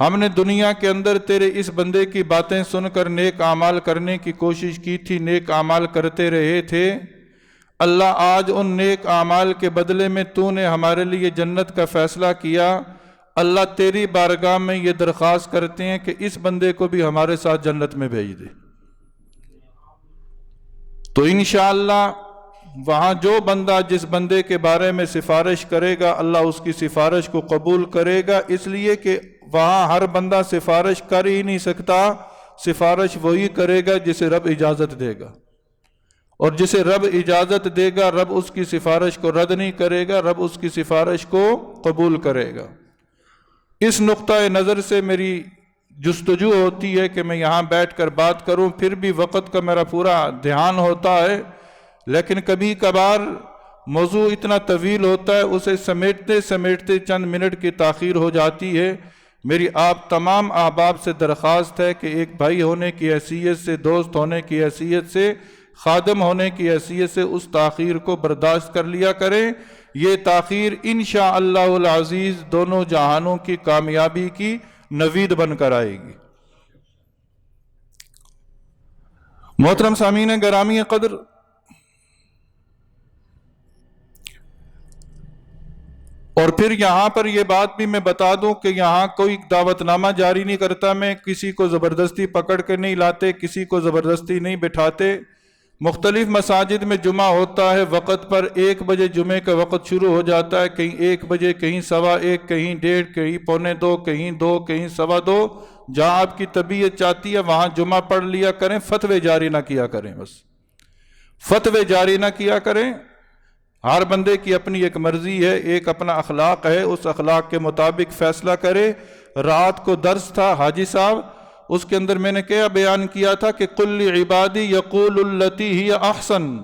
ہم نے دنیا کے اندر تیرے اس بندے کی باتیں سن کر نیک اعمال کرنے کی کوشش کی تھی، نیک اعمال کرتے رہے تھے۔ اللہ آج ان نیک اعمال کے بدلے میں تو نے ہمارے لیے جنت کا فیصلہ کیا۔ اللہ تیری بارگاہ میں یہ درخواست کرتے ہیں کہ اس بندے کو بھی ہمارے ساتھ جنت میں بھیج دے۔ تو انشاءاللہ وہاں جو بندہ جس بندے کے بارے میں سفارش کرے گا اللہ اس کی سفارش کو قبول کرے گا، اس لیے کہ وہاں ہر بندہ سفارش کر ہی نہیں سکتا، سفارش وہی کرے گا جسے رب اجازت دے گا، اور جسے رب اجازت دے گا رب اس کی سفارش کو رد نہیں کرے گا، رب اس کی سفارش کو قبول کرے گا۔ اس نقطۂ نظر سے میری جستجو ہوتی ہے کہ میں یہاں بیٹھ کر بات کروں، پھر بھی وقت کا میرا پورا دھیان ہوتا ہے، لیکن کبھی کبھار موضوع اتنا طویل ہوتا ہے اسے سمیٹتے سمیٹتے چند منٹ کی تاخیر ہو جاتی ہے۔ میری آپ تمام احباب سے درخواست ہے کہ ایک بھائی ہونے کی حیثیت سے، دوست ہونے کی حیثیت سے، خادم ہونے کی حیثیت سے اس تاخیر کو برداشت کر لیا کریں۔ یہ تاخیر انشاءاللہ العزیز دونوں جہانوں کی کامیابی کی نوید بن کر آئے گی۔ محترم سامعین گرامی قدر، اور پھر یہاں پر یہ بات بھی میں بتا دوں کہ یہاں کوئی دعوت نامہ جاری نہیں کرتا، میں کسی کو زبردستی پکڑ کے نہیں لاتے، کسی کو زبردستی نہیں بٹھاتے۔ مختلف مساجد میں جمعہ ہوتا ہے وقت پر، 1 بجے جمعے کا وقت شروع ہو جاتا ہے، کہیں 1 بجے، کہیں 1:15، کہیں 1:30، کہیں 1:45، کہیں 2، کہیں 2:15۔ جہاں آپ کی طبیعت چاہتی ہے وہاں جمعہ پڑھ لیا کریں، فتوے جاری نہ کیا کریں، بس فتوے جاری نہ کیا کریں۔ ہر بندے کی اپنی ایک مرضی ہے، ایک اپنا اخلاق ہے، اس اخلاق کے مطابق فیصلہ کرے۔ رات کو درس تھا حاجی صاحب، اس کے اندر میں نے کیا بیان کیا تھا کہ قل عبادی یقول التی ہی احسن،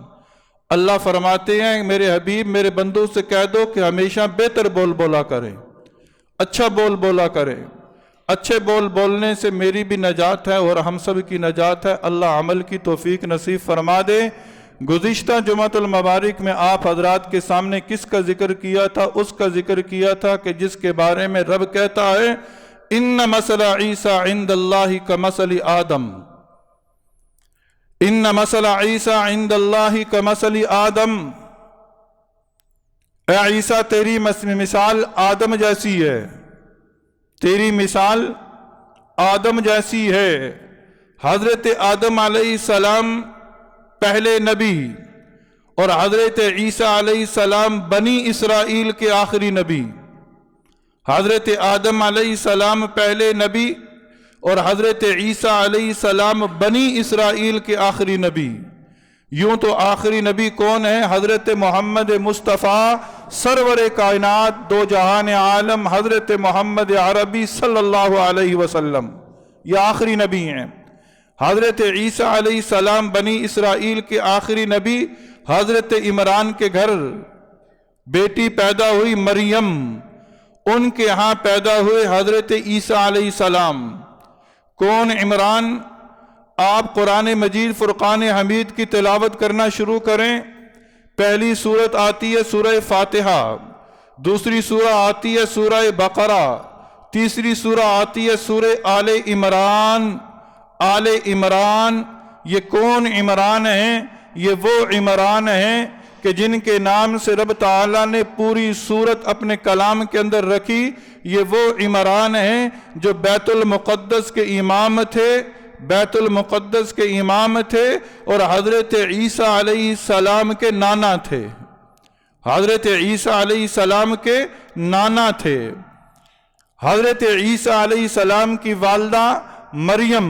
اللہ فرماتے ہیں میرے حبیب میرے بندوں سے کہہ دو کہ ہمیشہ بہتر بول بولا کریں، اچھا بول بولا کریں۔ اچھے بول بولنے سے میری بھی نجات ہے اور ہم سب کی نجات ہے، اللہ عمل کی توفیق نصیب فرما دے۔ گزشتہ جمعۃ المبارک میں آپ حضرات کے سامنے کس کا ذکر کیا تھا؟ اس کا ذکر کیا تھا کہ جس کے بارے میں رب کہتا ہے ان مثل عیسیٰ عند اللہ کمثل آدم، ان مثل عیسیٰ عند اللہ کمثل آدم، اے عیسیٰ تیری مثال آدم جیسی ہے، تیری مثال آدم جیسی ہے۔ حضرت آدم علیہ السلام پہلے نبی اور حضرت عیسیٰ علیہ السلام بنی اسرائیل کے آخری نبی۔ حضرت آدم علیہ السلام پہلے نبی اور حضرت عیسیٰ علیہ السلام بنی اسرائیل کے آخری نبی۔ یوں تو آخری نبی کون ہے؟ حضرت محمد مصطفیٰ سرور کائنات دو جہان عالم حضرت محمد عربی صلی اللہ علیہ وسلم، یہ آخری نبی ہیں۔ حضرت عیسیٰ علیہ السلام بنی اسرائیل کے آخری نبی، حضرت عمران کے گھر بیٹی پیدا ہوئی مریم، ان کے ہاں پیدا ہوئے حضرت عیسیٰ علیہ السلام۔ کون عمران؟ آپ قرآن مجید فرقان حمید کی تلاوت کرنا شروع کریں، پہلی سورت آتی ہے سورہ فاتحہ، دوسری سورہ آتی ہے سورہ بقرہ، تیسری سورہ آتی ہے سورہ آل عمران۔ آل عمران، یہ کون عمران ہیں؟ یہ وہ عمران ہیں کہ جن کے نام سے رب تعالیٰ نے پوری سورت اپنے کلام کے اندر رکھی۔ یہ وہ عمران ہیں جو بیت المقدس کے امام تھے، بیت المقدس کے امام تھے اور حضرت عیسیٰ علیہ السلام کے نانا تھے، حضرت عیسیٰ علیہ السلام کے نانا تھے۔ حضرت عیسیٰ علیہ السلام کی والدہ مریم،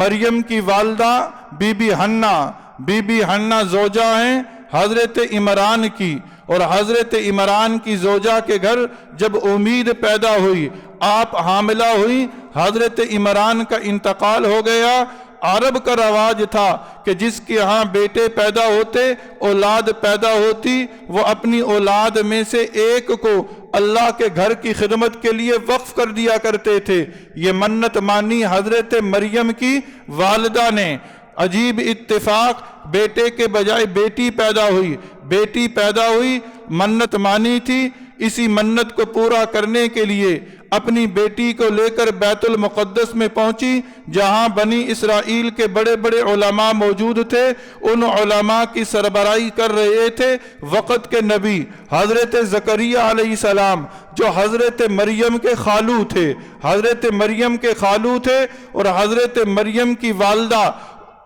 مریم کی والدہ بی بی حنہ زوجہ ہیں حضرت عمران کی، اور حضرت عمران کی زوجہ کے گھر جب امید پیدا ہوئی، آپ حاملہ ہوئی، حضرت عمران کا انتقال ہو گیا۔ عرب کا رواج تھا کہ جس کے ہاں بیٹے پیدا ہوتے، اولاد پیدا ہوتی، وہ اپنی اولاد میں سے ایک کو اللہ کے گھر کی خدمت کے لیے وقف کر دیا کرتے تھے۔ یہ منت مانی حضرت مریم کی والدہ نے۔ عجیب اتفاق، بیٹے کے بجائے بیٹی پیدا ہوئی، بیٹی پیدا ہوئی، منت مانی تھی، اسی منت کو پورا کرنے کے لیے اپنی بیٹی کو لے کر بیت المقدس میں پہنچی، جہاں بنی اسرائیل کے بڑے بڑے علماء موجود تھے۔ ان علماء کی سربراہی کر رہے تھے وقت کے نبی حضرت زکریہ علیہ السلام، جو حضرت مریم کے خالو تھے، حضرت مریم کے خالو تھے۔ اور حضرت مریم کی والدہ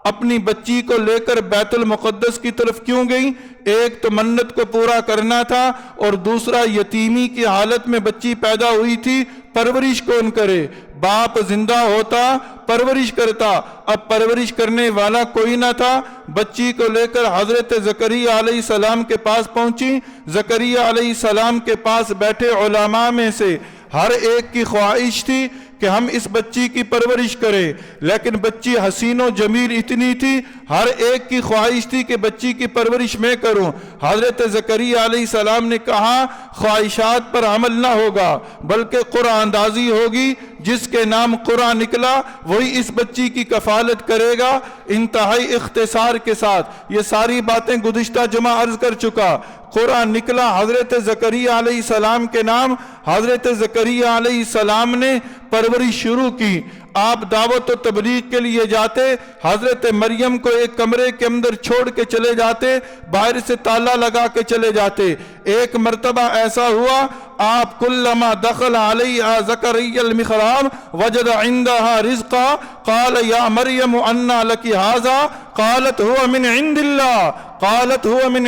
اپنی بچی کو لے کر بیت المقدس کی طرف کیوں گئی؟ ایک تو منت کو پورا کرنا تھا، اور دوسرا یتیمی کی حالت میں بچی پیدا ہوئی تھی، پرورش کون کرے؟ باپ زندہ ہوتا پرورش کرتا، اب پرورش کرنے والا کوئی نہ تھا۔ بچی کو لے کر حضرت زکریہ علیہ السلام کے پاس پہنچی۔ زکریہ علیہ السلام کے پاس بیٹھے علماء میں سے ہر ایک کی خواہش تھی کہ ہم اس بچی کی پرورش کریں، لیکن بچی حسین و جمیل اتنی تھی، ہر ایک کی خواہش تھی کہ بچی کی پرورش میں کروں۔ حضرت زکریہ علیہ السلام نے کہا خواہشات پر عمل نہ ہوگا، بلکہ قرآن اندازی ہوگی، جس کے نام قرآن نکلا وہی اس بچی کی کفالت کرے گا۔ انتہائی اختصار کے ساتھ یہ ساری باتیں گزشتہ جمعہ عرض کر چکا۔ قرآن نکلا حضرت زکریہ علیہ السلام کے نام، حضرت زکریہ علیہ السلام نے پرورش شروع کی۔ آپ دعوت و تبلیغ کے لیے جاتے، حضرت مریم کو ایک کمرے کے اندر چھوڑ کے چلے جاتے، باہر سے تالا لگا کے چلے جاتے۔ ایک مرتبہ ایسا ہوا، آپ کلما دخل علیہا زکریا المحراب وجد عندها رزقا قال یا مریم انا لکی ھذا قالت هو من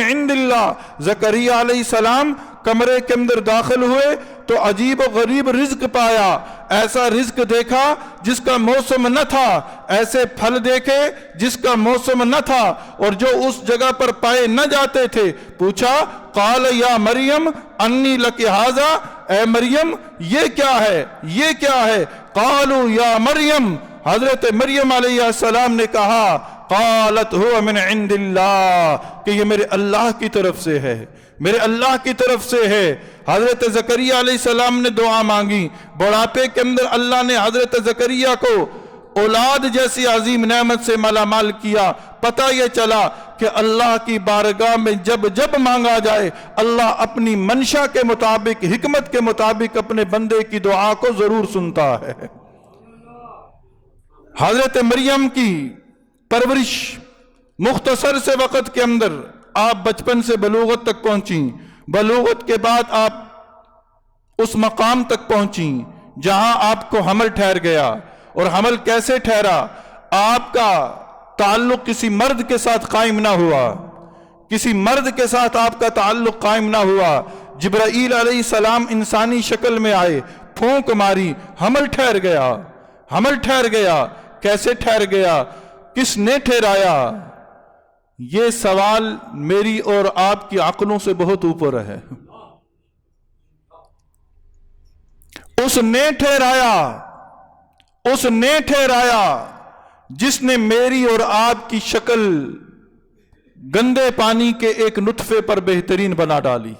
عند اللہ۔ زکریا علیہ السلام کمرے کے اندر داخل ہوئے تو عجیب و غریب رزق پایا۔ ایسا رزق دیکھا جس کا موسم نہ تھا، ایسے پھل دیکھے جس کا موسم نہ تھا اور جو اس جگہ پر پائے نہ جاتے تھے۔ پوچھا قال یا مریم انی لکی ھذا، اے مریم یہ کیا ہے، یہ کیا ہے؟ قالوا یا مریم، حضرت مریم علیہ السلام نے کہا قالت هو من عند اللہ، کہ یہ میرے اللہ کی طرف سے ہے، میرے اللہ کی طرف سے ہے۔ حضرت زکریہ علیہ السلام نے دعا مانگی، بڑھاپے کے اندر اللہ نے حضرت زکریہ کو اولاد جیسی عظیم نعمت سے مالا مال کیا۔ پتہ یہ چلا کہ اللہ کی بارگاہ میں جب جب مانگا جائے، اللہ اپنی منشا کے مطابق، حکمت کے مطابق اپنے بندے کی دعا کو ضرور سنتا ہے۔ حضرت مریم کی پرورش مختصر سے وقت کے اندر آپ بچپن سے بلوغت تک پہنچیں، بلوغت کے بعد آپ اس مقام تک پہنچیں جہاں آپ کو حمل ٹھہر گیا۔ اور حمل کیسے ٹھہرا؟ آپ کا تعلق کسی مرد کے ساتھ قائم نہ ہوا، کسی مرد کے ساتھ آپ کا تعلق قائم نہ ہوا۔ جبرائیل علیہ السلام انسانی شکل میں آئے، پھونک ماری، حمل ٹھہر گیا، حمل ٹھہر گیا۔ کیسے ٹھہر گیا؟ کس نے ٹھہرایا؟ یہ سوال میری اور آپ کی عقلوں سے بہت اوپر ہے۔ اس نے ٹھہرایا، اس نے ٹھہرایا جس نے میری اور آپ کی شکل گندے پانی کے ایک نطفے پر بہترین بنا ڈالی۔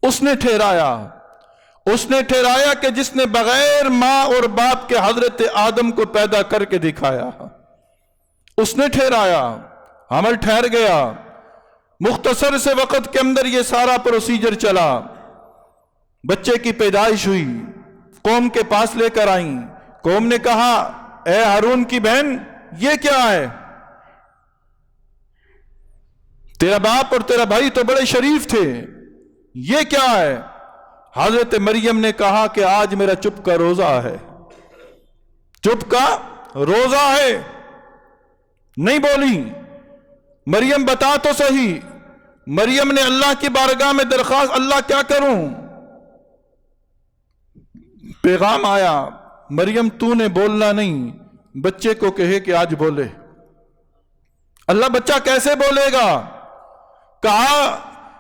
اس نے ٹھہرایا، اس نے ٹھہرایا کہ جس نے بغیر ماں اور باپ کے حضرت آدم کو پیدا کر کے دکھایا، اس نے ٹھہرایا۔ حمل ٹھہر گیا، مختصر سے وقت کے اندر یہ سارا پروسیجر چلا۔ بچے کی پیدائش ہوئی، قوم کے پاس لے کر آئیں۔ قوم نے کہا اے ہارون کی بہن یہ کیا ہے؟ تیرا باپ اور تیرا بھائی تو بڑے شریف تھے، یہ کیا ہے؟ حضرت مریم نے کہا کہ آج میرا چپ کا روزہ ہے، چپ کا روزہ ہے۔ نہیں بولی۔ مریم بتا تو صحیح۔ مریم نے اللہ کی بارگاہ میں درخواست، اللہ کیا کروں؟ پیغام آیا، مریم تو نے بولنا نہیں، بچے کو کہے کہ آج بولے۔ اللہ بچہ کیسے بولے گا؟ کہا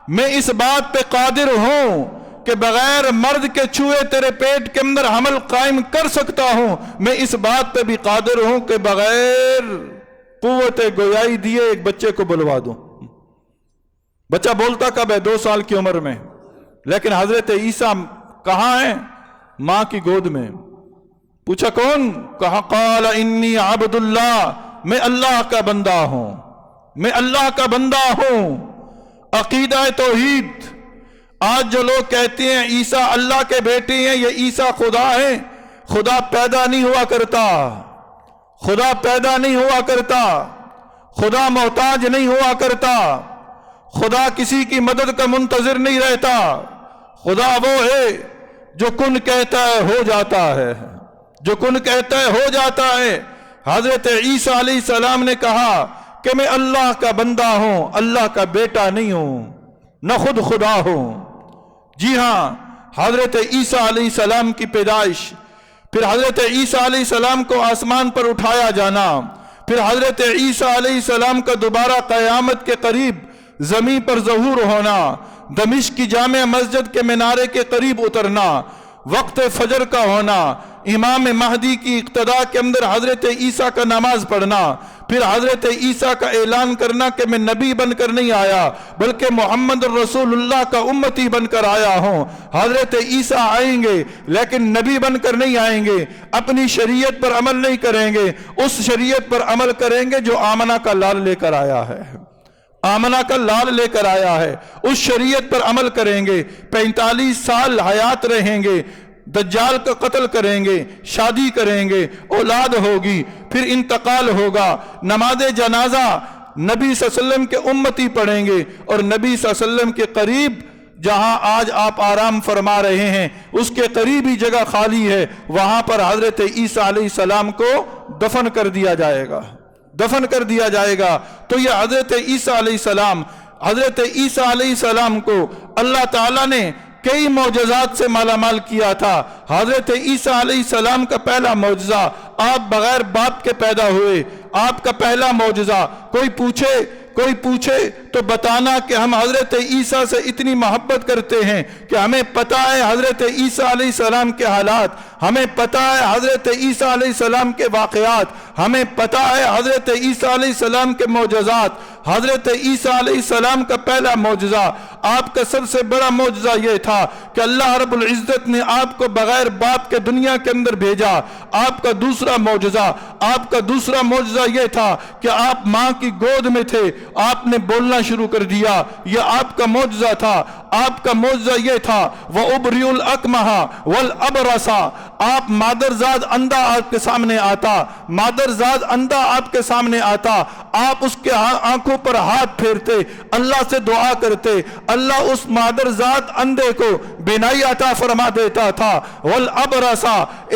میں اس بات پہ قادر ہوں کہ بغیر مرد کے چھوئے تیرے پیٹ کے اندر حمل قائم کر سکتا ہوں، میں اس بات پہ بھی قادر ہوں کہ بغیر قوت گویائی دیے ایک بچے کو بلوا دوں۔ بچہ بولتا کب ہے؟ 2 سال کی عمر میں۔ لیکن حضرت عیسیٰ کہاں ہیں؟ ماں کی گود میں۔ پوچھا کون؟ کہا قال انی عبد اللہ، میں اللہ کا بندہ ہوں، میں اللہ کا بندہ ہوں۔ عقیدہ توحید، آج جو لوگ کہتے ہیں عیسیٰ اللہ کے بیٹے ہیں، یہ عیسیٰ خدا ہیں، خدا پیدا نہیں ہوا کرتا، خدا پیدا نہیں ہوا کرتا، خدا محتاج نہیں ہوا کرتا، خدا کسی کی مدد کا منتظر نہیں رہتا، خدا وہ ہے جو کن کہتا ہے ہو جاتا ہے، جو کن کہتا ہے ہو جاتا ہے۔ حضرت عیسیٰ علیہ السلام نے کہا کہ میں اللہ کا بندہ ہوں، اللہ کا بیٹا نہیں ہوں، نہ خود خدا ہوں۔ جی ہاں، حضرت عیسیٰ علیہ السلام کی پیدائش، پھر حضرت عیسیٰ علیہ السلام کو آسمان پر اٹھایا جانا، پھر حضرت عیسیٰ علیہ السلام کا دوبارہ قیامت کے قریب زمین پر ظہور ہونا، دمشق کی جامع مسجد کے مینارے کے قریب اترنا، وقت فجر کا ہونا، امام مہدی کی اقتداء کے اندر حضرت عیسیٰ کا نماز پڑھنا، پھر حضرت عیسیٰ کا اعلان کرنا کہ میں نبی بن کر نہیں آیا بلکہ محمد رسول اللہ کا امتی بن کر آیا ہوں۔ حضرت عیسیٰ آئیں گے لیکن نبی بن کر نہیں آئیں گے، اپنی شریعت پر عمل نہیں کریں گے، اس شریعت پر عمل کریں گے جو آمنہ کا لال لے کر آیا ہے، آمنہ کا لال لے کر آیا ہے، اس شریعت پر عمل کریں گے، 45 سال حیات رہیں گے، دجال کا قتل کریں گے، شادی کریں گے، اولاد ہوگی، پھر انتقال ہوگا، نماز جنازہ نبی صلی اللہ علیہ وسلم کے امتی پڑھیں گے، اور نبی صلی اللہ علیہ وسلم کے قریب جہاں آج آپ آرام فرما رہے ہیں اس کے قریب ہی جگہ خالی ہے، وہاں پر حضرت عیسیٰ علیہ السلام کو دفن کر دیا جائے گا، دفن کر دیا جائے گا۔ تو یہ حضرت عیسیٰ علیہ السلام، حضرت عیسیٰ علیہ السلام کو اللہ تعالیٰ نے کئی معجزات سے مالا مال کیا تھا۔ حضرت عیسیٰ علیہ السلام کا پہلا معجزہ، آپ بغیر باپ کے پیدا ہوئے، آپ کا پہلا معجزہ۔ کوئی پوچھے تو بتانا کہ ہم حضرت عیسیٰ سے اتنی محبت کرتے ہیں کہ ہمیں پتہ ہے حضرت عیسیٰ علیہ السلام کے حالات، ہمیں پتہ ہے حضرت عیسیٰ علیہ السلام کے واقعات، ہمیں پتہ ہے حضرت عیسیٰ علیہ السلام کے معجزات۔ حضرت عیسیٰ علیہ السلام کا پہلا معجزہ، آپ کا سب سے بڑا معجزہ یہ تھا کہ اللہ رب العزت نے آپ کو بغیر باپ کے دنیا کے اندر بھیجا۔ آپ کا دوسرا معجزہ یہ تھا کہ آپ ماں کی گود میں تھے، آپ نے بولنا شروع کر دیا، یہ آپ کا معجزہ تھا۔ آپ کا معجزہ یہ تھا وَأُبْرِئُ الْأَكْمَحَ وَالْأَبْرَصَ، آپ مادرزاد اندھا آپ کے سامنے آتا، مادرزاد اندھا آپ کے سامنے آتا، آپ اس کے آنکھوں پر ہاتھ پھیرتے، اللہ سے دعا کرتے، اللہ اس مادرزاد اندھے کو بینائی عطا فرما دیتا تھا۔ وَالْأَبْرَصَ،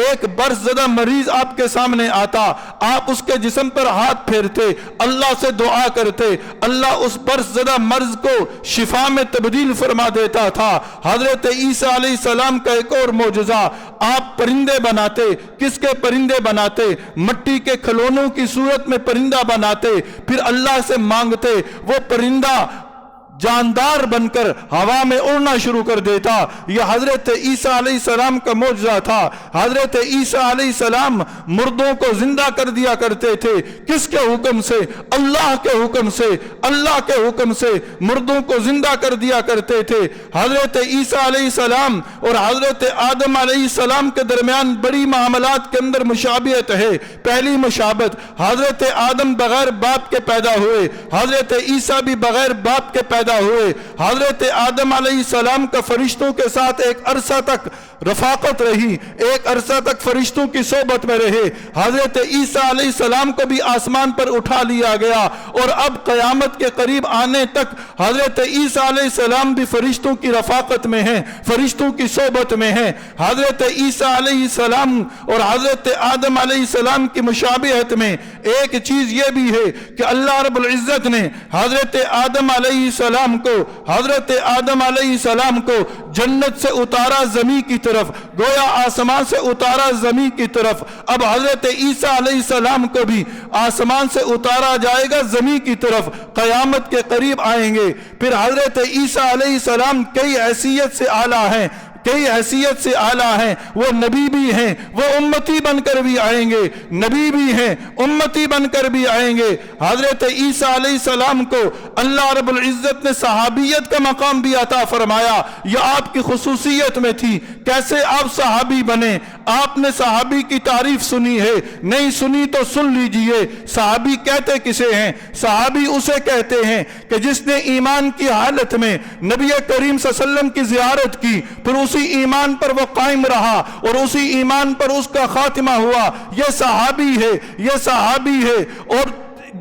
ایک برس زدہ مریض آپ کے سامنے آتا، آپ اس کے جسم پر ہاتھ پھیرتے، اللہ سے دعا کرتے، اللہ اس برس زدہ مرض کو شفا میں تبدیل فرما دیتا تھا۔ حضرت عیسیٰ علیہ السلام کا ایک اور معجزہ، آپ پرندے بناتے، کس کے پرندے بناتے؟ مٹی کے کھلونوں کی صورت میں پرندہ بناتے، پھر اللہ سے مانگتے، وہ پرندہ جاندار بن کر ہوا میں اڑنا شروع کر دیتا۔ یہ حضرت عیسیٰ علیہ السلام کا معجزہ تھا۔ حضرت عیسیٰ علیہ السلام مردوں کو زندہ کر دیا کرتے تھے، کس کے حکم سے؟ اللہ کے حکم سے، اللہ کے حکم سے مردوں کو زندہ کر دیا کرتے تھے۔ حضرت عیسیٰ علیہ السلام اور حضرت آدم علیہ السلام کے درمیان بڑی معاملات کے اندر مشابہت ہے۔ پہلی مشابہت، حضرت آدم بغیر باپ کے پیدا ہوئے، حضرت عیسیٰ بھی بغیر باپ کے پیدا ہوئے۔ حضرت آدم علیہ السلام کا فرشتوں کے ساتھ ایک عرصہ تک رفاقت رہی، ایک عرصہ تک فرشتوں کی صحبت میں رہے۔ حضرت عیسیٰ علیہ السلام کو بھی آسمان پر اٹھا لیا گیا، اور اب قیامت کے قریب آنے تک حضرت عیسیٰ علیہ السلام بھی فرشتوں کی رفاقت میں ہیں، فرشتوں کی صحبت میں ہیں۔ حضرت عیسیٰ علیہ السلام اور حضرت آدم علیہ السلام کی مشابہت میں ایک چیز یہ بھی ہے کہ اللہ رب العزت نے حضرت آدم علیہ السلام کو جنت سے اتارا زمین کی طرف، گویا آسمان سے اتارا زمین کی طرف۔ اب حضرت عیسیٰ علیہ السلام کو بھی آسمان سے اتارا جائے گا زمین کی طرف، قیامت کے قریب آئیں گے۔ پھر حضرت عیسیٰ علیہ السلام کئی حیثیت سے اعلیٰ ہیں، کئی حیثیت سے اعلیٰ ہیں، وہ نبی بھی ہیں، وہ امتی بن کر بھی آئیں گے، نبی بھی ہیں، امتی بن کر بھی آئیں گے۔ حضرت عیسیٰ علیہ السلام کو اللہ رب العزت نے صحابیت کا مقام بھی عطا فرمایا، یہ آپ کی خصوصیت میں تھی۔ کیسے آپ صحابی بنے؟ آپ نے صحابی کی تعریف سنی ہے، نہیں سنی تو سن لیجئے۔ صحابی کہتے کسے ہیں؟ صحابی اسے کہتے ہیں کہ جس نے ایمان کی حالت میں نبی کریم صلی اللہ علیہ وسلم کی زیارت کی، پھر اسی ایمان پر وہ قائم رہا اور اسی ایمان پر اس کا خاتمہ ہوا، یہ صحابی ہے، یہ صحابی ہے۔ اور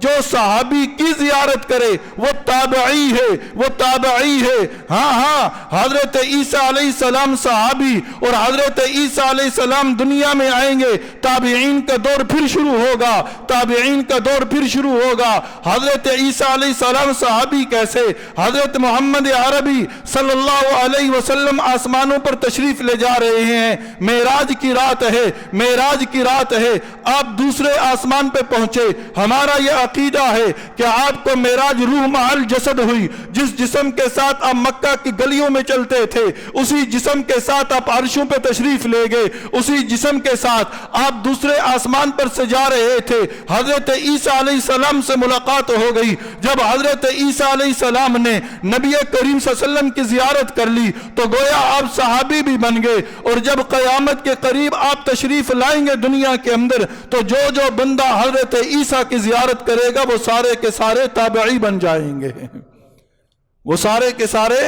جو صحابی کی زیارت کرے وہ تابعی ہے، وہ تابعی ہے۔ ہاں حضرت عیسیٰ علیہ السلام صحابی اور حضرت عیسیٰ علیہ السلام دنیا میں آئیں گے، تابعین کا دور پھر شروع ہوگا، تابعین کا دور پھر شروع ہوگا۔ حضرت عیسیٰ علیہ السلام صحابی کیسے؟ حضرت محمد عربی صلی اللہ علیہ وسلم آسمانوں پر تشریف لے جا رہے ہیں، معراج کی رات ہے، معراج کی رات ہے، آپ دوسرے آسمان پہ پہنچے۔ ہمارا یہ عقیدہ ہے کہ آپ کو معراج روح محل جسد ہوئی، جس جسم کے ساتھ آپ مکہ کی گلیوں میں چلتے تھے، اسی جسم کے ساتھ آپ عرشوں پہ تشریف لے گئے، اسی جسم کے ساتھ آپ دوسرے آسمان پر سے جا رہے تھے۔ حضرت عیسیٰ علیہ السلام سے ملاقات ہو گئی۔ جب حضرت عیسیٰ علیہ السلام نے نبی کریم صلی اللہ علیہ وسلم کی زیارت کر لی تو گویا آپ صحابی بھی بن گئے، اور جب قیامت کے قریب آپ تشریف لائیں گے دنیا کے اندر تو جو بندہ حضرت عیسیٰ کی زیارت کرے گا وہ سارے کے سارے تابعی بن جائیں گے، وہ سارے کے سارے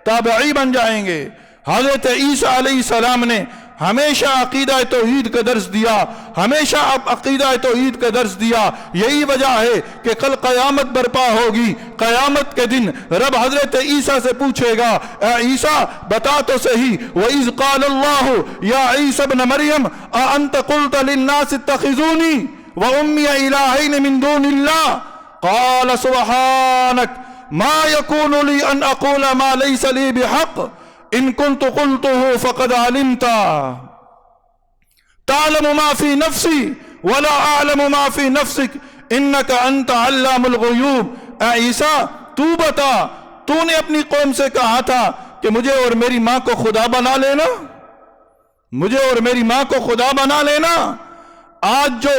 تابعی بن جائیں گے۔ حضرت عیسیٰ علیہ السلام نے ہمیشہ عقیدہ توحید کا درس دیا، ہمیشہ عقیدہ توحید کا درس دیا۔ یہی وجہ ہے کہ کل قیامت برپا ہوگی، قیامت کے دن رب حضرت عیسیٰ سے پوچھے گا، اے عیسیٰ بتا تو صحیح، وَإِذْ قَالَ اللَّهُ يَا عِيسَى ابْنَ مَرْيَمَ أَأَنْتَ قُلْتَ لِلنَّاسِ اتَّخِذُونِي وَأُمِّيَ إِلَٰهَيْنِ مِن دُونِ اللَّهِ قَالَ سُبْحَانَكَ مَا يَكُونُ لِي أَنْ أَقُولَ مَا لَيْسَ لِي بِحَقٍّ إن كنت قلته فقد علمت تعلم ما في نفسي ولا أعلم ما في نفسك إنك أنت علام الغيوب۔ اے عیسیٰ تو بتا، تو نے اپنی قوم سے کہا تھا کہ مجھے اور میری ماں کو خدا بنا لینا، مجھے اور میری ماں کو خدا بنا لینا۔ آج جو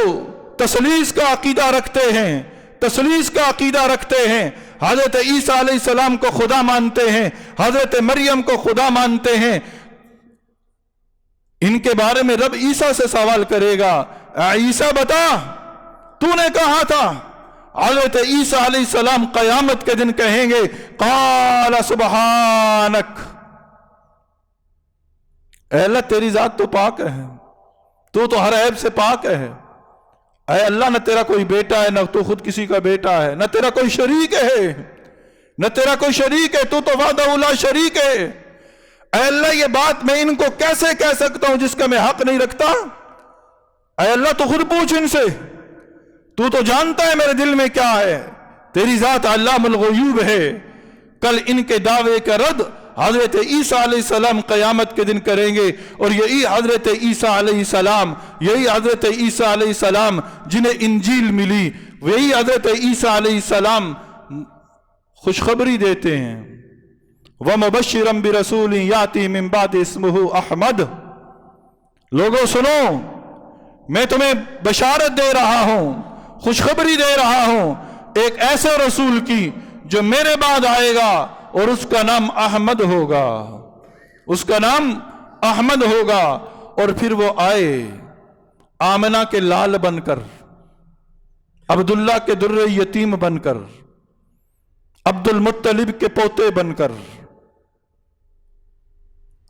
تثلیث کا عقیدہ رکھتے ہیں، تثلیث کا عقیدہ رکھتے ہیں، حضرت عیسیٰ علیہ السلام کو خدا مانتے ہیں، حضرت مریم کو خدا مانتے ہیں، ان کے بارے میں رب عیسیٰ سے سوال کرے گا، اے عیسیٰ بتا تو نے کہا تھا۔ حضرت عیسیٰ علیہ السلام قیامت کے دن کہیں گے، قال سبحانک، اے اللہ تیری ذات تو پاک ہے، تو ہر عیب سے پاک ہے۔ اے اللہ نہ تیرا کوئی بیٹا ہے، نہ تو خود کسی کا بیٹا ہے، نہ تیرا کوئی شریک ہے، نہ تیرا کوئی شریک ہے، تو وحدہ لا شریک ہے۔ اے اللہ یہ بات میں ان کو کیسے کہہ سکتا ہوں جس کا میں حق نہیں رکھتا؟ اے اللہ تو خود پوچھ ان سے، تو جانتا ہے میرے دل میں کیا ہے، تیری ذات علام الغیوب ہے۔ کل ان کے دعوے کا رد حضرت عیسیٰ علیہ السلام قیامت کے دن کریں گے، اور یہی حضرت عیسیٰ علیہ السلام، یہی حضرت عیسیٰ علیہ السلام جنہیں انجیل ملی، وہی حضرت عیسیٰ علیہ السلام خوشخبری دیتے ہیں، وَمُبَشِّرًا بِرَسُولٍ يَأْتِي مِن بَعْدِهِ اسْمُهُ احمد۔ لوگوں سنو، میں تمہیں بشارت دے رہا ہوں، خوشخبری دے رہا ہوں ایک ایسے رسول کی جو میرے بعد آئے گا، اور اس کا نام احمد ہوگا، اس کا نام احمد ہوگا۔ اور پھر وہ آئے آمنہ کے لال بن کر، عبداللہ کے در یتیم بن کر، عبد المطلب کے پوتے بن کر،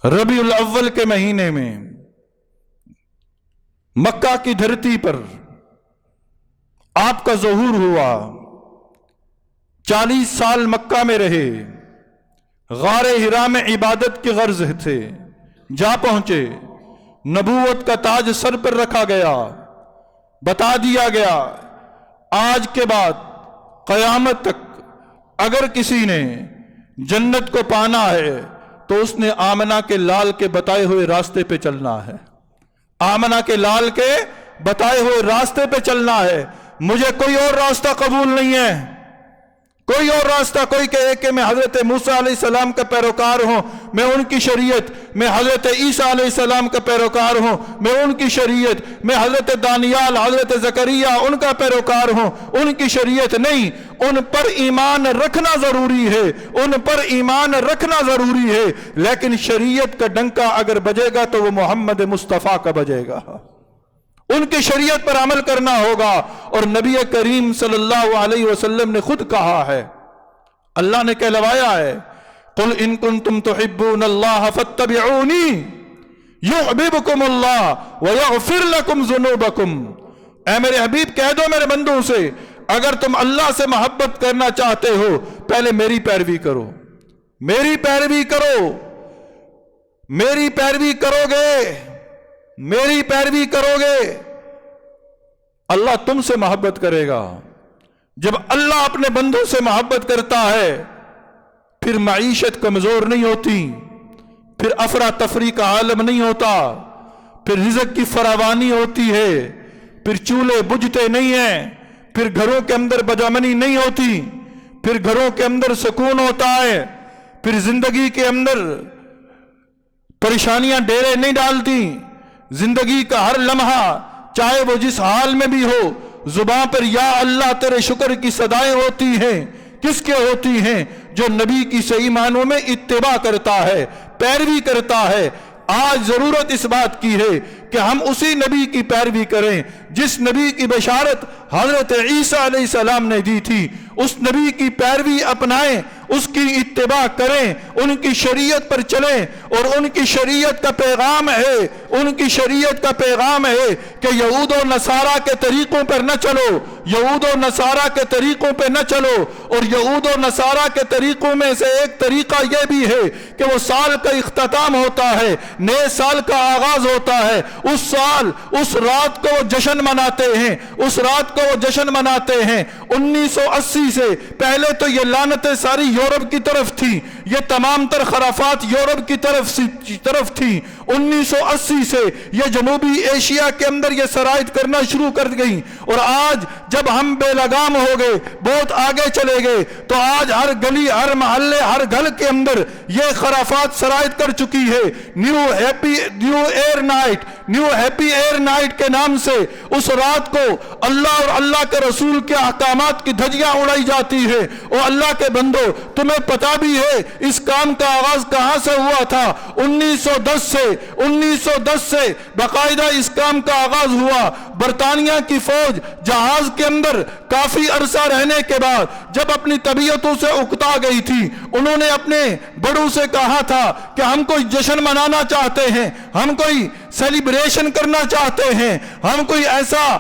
ربیع الاول کے مہینے میں مکہ کی دھرتی پر آپ کا ظہور ہوا۔ 40 سال مکہ میں رہے، غار حرا میں عبادت کی غرض تھے، جا پہنچے، نبوت کا تاج سر پر رکھا گیا، بتا دیا گیا آج کے بعد قیامت تک اگر کسی نے جنت کو پانا ہے تو اس نے آمنہ کے لال کے بتائے ہوئے راستے پہ چلنا ہے، آمنہ کے لال کے بتائے ہوئے راستے پہ چلنا ہے۔ مجھے کوئی اور راستہ قبول نہیں ہے، کوئی اور راستہ کوئی کہے کہ میں حضرت موسیٰ علیہ السلام کا پیروکار ہوں، میں ان کی شریعت، میں حضرت عیسیٰ علیہ السلام کا پیروکار ہوں، میں ان کی شریعت، میں حضرت دانیال، حضرت زکریا ان کا پیروکار ہوں، ان کی شریعت نہیں، ان پر ایمان رکھنا ضروری ہے، ان پر ایمان رکھنا ضروری ہے، لیکن شریعت کا ڈنکا اگر بجے گا تو وہ محمد مصطفیٰ کا بجے گا، ان کی شریعت پر عمل کرنا ہوگا۔ اور نبی کریم صلی اللہ علیہ وسلم نے خود کہا ہے، اللہ نے کہلوایا ہے، قل ان کنتم تحبون اللہ فاتبعونی یحببکم اللہ ویغفر لکم ذنوبکم۔ اے میرے حبیب کہہ دو میرے بندوں سے، اگر تم اللہ سے محبت کرنا چاہتے ہو پہلے میری پیروی کرو، میری پیروی کرو، میری پیروی کرو گے، میری پیروی کرو گے، اللہ تم سے محبت کرے گا۔ جب اللہ اپنے بندوں سے محبت کرتا ہے پھر معیشت کمزور نہیں ہوتی، پھر افراتفری کا عالم نہیں ہوتا، پھر رزق کی فراوانی ہوتی ہے، پھر چولہے بجھتے نہیں ہیں، پھر گھروں کے اندر بدامنی نہیں ہوتی، پھر گھروں کے اندر سکون ہوتا ہے، پھر زندگی کے اندر پریشانیاں ڈیرے نہیں ڈالتی، زندگی کا ہر لمحہ چاہے وہ جس حال میں بھی ہو زباں پر یا اللہ تیرے شکر کی صدائیں ہوتی ہیں۔ کس کے ہوتی ہیں؟ جو نبی کی صحیح معنوں میں اتباع کرتا ہے، پیروی کرتا ہے۔ آج ضرورت اس بات کی ہے کہ ہم اسی نبی کی پیروی کریں جس نبی کی بشارت حضرت عیسیٰ علیہ السلام نے دی تھی، اس نبی کی پیروی اپنائیں، اس کی اتباع کریں، ان کی شریعت پر چلیں۔ اور ان کی شریعت کا پیغام ہے، ان کی شریعت کا پیغام ہے کہ یہود و نصارہ کے طریقوں پر نہ چلو، یہود و نصارہ کے طریقوں پہ نہ چلو۔ اور یہود و نصارہ کے طریقوں میں سے ایک طریقہ یہ بھی ہے کہ وہ سال کا اختتام ہوتا ہے، نئے سال کا آغاز ہوتا ہے، اس سال اس رات کو وہ جشن مناتے ہیں، اس رات کو وہ جشن مناتے ہیں۔ 1980 سے پہلے تو یہ لعنتیں ساری یورپ کی طرف تھی، یہ تمام تر خرافات یورپ کی طرف تھی۔ 1980 سے یہ جنوبی ایشیا کے اندر یہ سرایت کرنا شروع کر گئی، اور آج جب ہم بے لگام ہو گئے، بہت آگے چلے گئے، تو آج ہر گلی، ہر محلے، ہر گھر کے اندر یہ خرافات سرایت کر چکی ہے۔ نیو ہیپی ایئر نائٹ کے نام سے اس رات کو اللہ اور اللہ کے رسول کے احکامات کی دھجیاں اڑائی جاتی ہے۔ اور اللہ کے بندو تمہیں پتا بھی ہے اس کام کا آغاز کہاں سے ہوا تھا؟ 1910 سے باقاعدہ اس کام کا آغاز ہوا۔ برطانیہ کی فوج جہاز کے اندر کافی عرصہ رہنے کے بعد جب اپنی طبیعتوں سے اکتا گئی تھی، انہوں نے اپنے بڑوں سے کہا تھا کہ ہم کوئی جشن منانا چاہتے ہیں، ہم کوئی سیلیبریشن کرنا چاہتے ہیں، ہم کوئی ایسا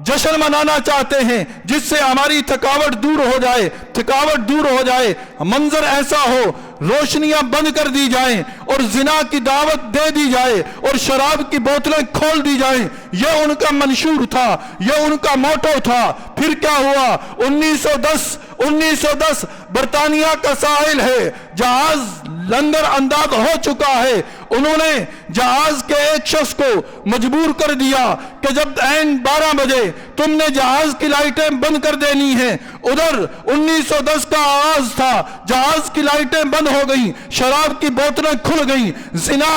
جشن منانا چاہتے ہیں جس سے ہماری تھکاوٹ دور ہو جائے، تھکاوٹ دور ہو جائے، منظر ایسا ہو، روشنیاں بند کر دی جائیں اور زنا کی دعوت دے دی جائے اور شراب کی بوتلیں کھول دی جائیں۔ یہ ان کا منشور تھا، یہ ان کا موٹو تھا۔ پھر کیا ہوا؟ 1910 برطانیہ کا ساحل ہے، جہاز لنگر انداز ہو چکا ہے۔ انہوں نے جہاز کے ایک شخص کو مجبور کر دیا کہ جب عین 12 بجے تم نے جہاز کی لائٹیں بند کر دینی ہیں۔ ادھر 1910 کا آغاز تھا، جہاز کی لائٹیں بند ہو گئیں، شراب کی بوتلیں کھل گئیں، زنا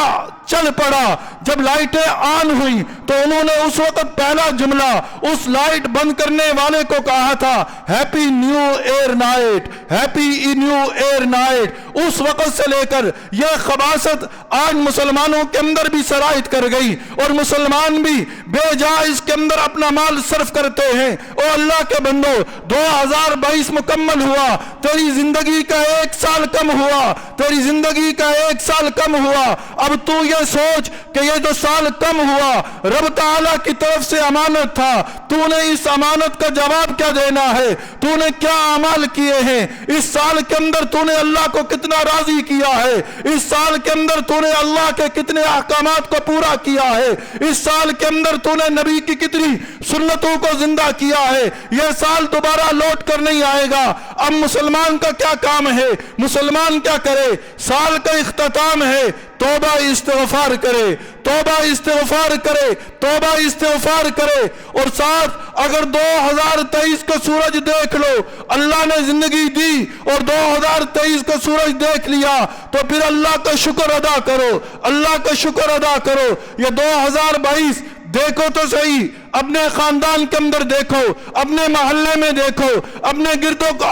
چل پڑا۔ جب لائٹیں آن ہوئیں تو انہوں نے اس وقت پہلا جملہ اس لائٹ بند کرنے والے کو کہا تھا، happy new year night, happy new year night. اس وقت سے لے کر یہ خباثت آج مسلمانوں کے اندر بھی سرایت کر گئی، اور مسلمان بھی بے جا اس کے اندر اپنا مال صرف کرتے ہیں۔ او اللہ کے بندو، 2022 مکمل ہوا، تیری زندگی کا 1 سال کم ہوا، تیری زندگی کا 1 سال کم ہوا۔ اب تو یہ سوچ کہ یہ جو سال کم ہوا رب تعالیٰ کی طرف سے امانت تھا، تو نے اس امانت کا جواب کیا دینا ہے؟ تو نے کیا اعمال کیے ہیں؟ اس سال کے اندر تو نے اللہ کو کتنا راضی کیا ہے؟ اس سال کے اندر تو نے اللہ کے کتنے احکامات کو پورا کیا ہے؟ اس سال کے اندر تو نے نبی کی کتنی سنتوں کو زندہ کیا ہے، یہ سال دوبارہ لوٹ کر نہیں آئے گا۔ اب مسلمان کا کیا کام ہے، مسلمان کیا کرے؟ سال کا اختتام ہے، توبہ استغفار کرے، توبہ استغفار کرے، توبہ استغفار کرے۔ اور ساتھ اگر 2023 کا سورج دیکھ لو، اللہ نے زندگی دی اور 2023 کا سورج دیکھ لیا تو پھر اللہ کا شکر ادا کرو، اللہ کا شکر ادا کرو۔ یہ 2022 دیکھو تو صحیح، اپنے خاندان کے اندر دیکھو، اپنے محلے میں دیکھو، اپنے گرد و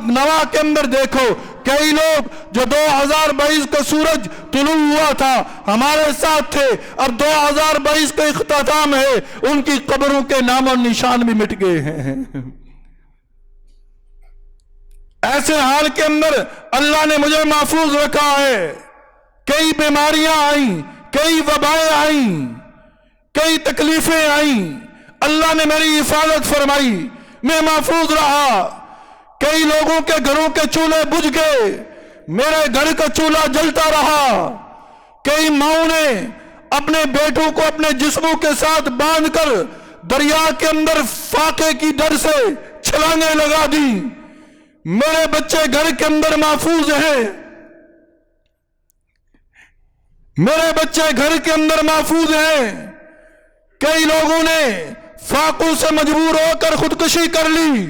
نواح کے اندر دیکھو، کئی لوگ جو 2022 کا سورج طلوع ہوا تھا ہمارے ساتھ تھے، اب 2022 کا اختتام ہے، ان کی قبروں کے نام و نشان بھی مٹ گئے ہیں۔ ایسے حال کے اندر اللہ نے مجھے محفوظ رکھا ہے۔ کئی بیماریاں آئیں، کئی وبائیں آئیں، کئی تکلیفیں آئیں، اللہ نے میری حفاظت فرمائی، میں محفوظ رہا۔ کئی لوگوں کے گھروں کے چولہے بجھ گئے، میرے گھر کا چولہا جلتا رہا۔ کئی ماؤں نے اپنے بیٹوں کو اپنے جسموں کے ساتھ باندھ کر دریا کے اندر فاقے کی ڈر سے چھلانگیں لگا دی۔ میرے بچے گھر کے اندر محفوظ ہیں، میرے بچے گھر کے اندر محفوظ ہیں۔ کئی لوگوں نے فاقوں سے مجبور ہو کر خودکشی کر لی،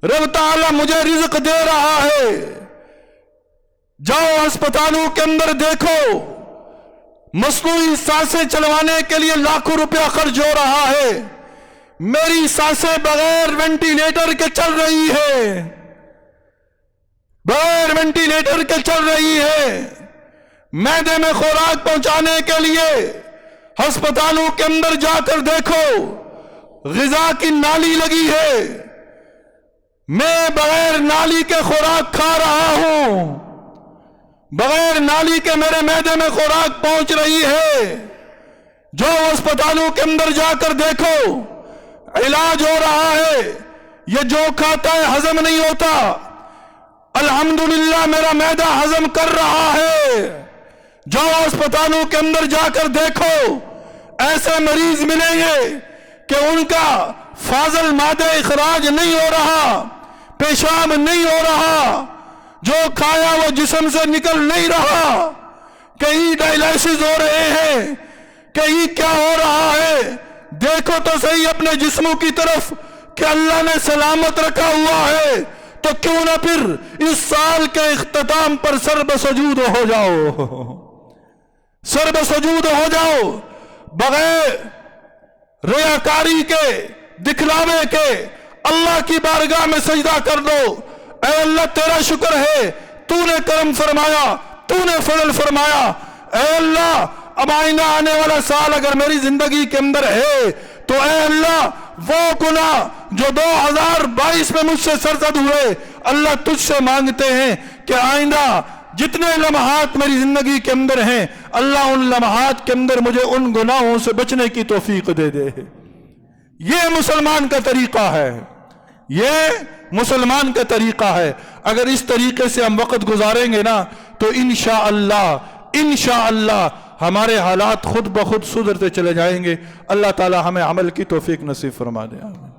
رب تعالیٰ مجھے رزق دے رہا ہے۔ جاؤ ہسپتالوں کے اندر دیکھو، مصنوعی سانسیں چلوانے کے لیے لاکھوں روپیہ خرچ ہو رہا ہے، میری سانسیں بغیر وینٹیلیٹر کے چل رہی ہے، بغیر وینٹیلیٹر کے چل رہی ہے۔ معدے میں خوراک پہنچانے کے لیے ہسپتالوں کے اندر جا کر دیکھو، غذا کی نالی لگی ہے، میں بغیر نالی کے خوراک کھا رہا ہوں، بغیر نالی کے میرے معدے میں خوراک پہنچ رہی ہے۔ جو ہسپتالوں کے اندر جا کر دیکھو، علاج ہو رہا ہے، یہ جو کھاتا ہے ہضم نہیں ہوتا، الحمدللہ میرا معدہ ہضم کر رہا ہے۔ جو ہسپتالوں کے اندر جا کر دیکھو، ایسے مریض ملیں گے کہ ان کا فاضل مادہ اخراج نہیں ہو رہا، پیشاب نہیں ہو رہا، جو کھایا وہ جسم سے نکل نہیں رہا، کہیں ڈائلیسس ہو رہے ہیں، کہیں کیا ہو رہا ہے۔ دیکھو تو صحیح اپنے جسموں کی طرف کہ اللہ نے سلامت رکھا ہوا ہے، تو کیوں نہ پھر اس سال کے اختتام پر سر بسجود ہو جاؤ، سر بسجود ہو جاؤ، بغیر ریاکاری کے، دکھلاوے کے اللہ کی بارگاہ میں سجدہ کر دو۔ اے اللہ تیرا شکر ہے، تو نے کرم فرمایا، تو نے فضل فرمایا۔ اے اللہ اب آئندہ آنے والا سال اگر میری زندگی کے اندر ہے تو اے اللہ وہ گناہ جو 2022 میں مجھ سے سرزد ہوئے، اللہ تجھ سے مانگتے ہیں کہ آئندہ جتنے لمحات میری زندگی کے اندر ہیں، اللہ ان لمحات کے اندر مجھے ان گناہوں سے بچنے کی توفیق دے دے۔ یہ مسلمان کا طریقہ ہے، یہ مسلمان کا طریقہ ہے۔ اگر اس طریقے سے ہم وقت گزاریں گے نا تو انشاءاللہ ہمارے حالات خود بخود سدھرتے چلے جائیں گے۔ اللہ تعالی ہمیں عمل کی توفیق نصیب فرما دے۔ آمین۔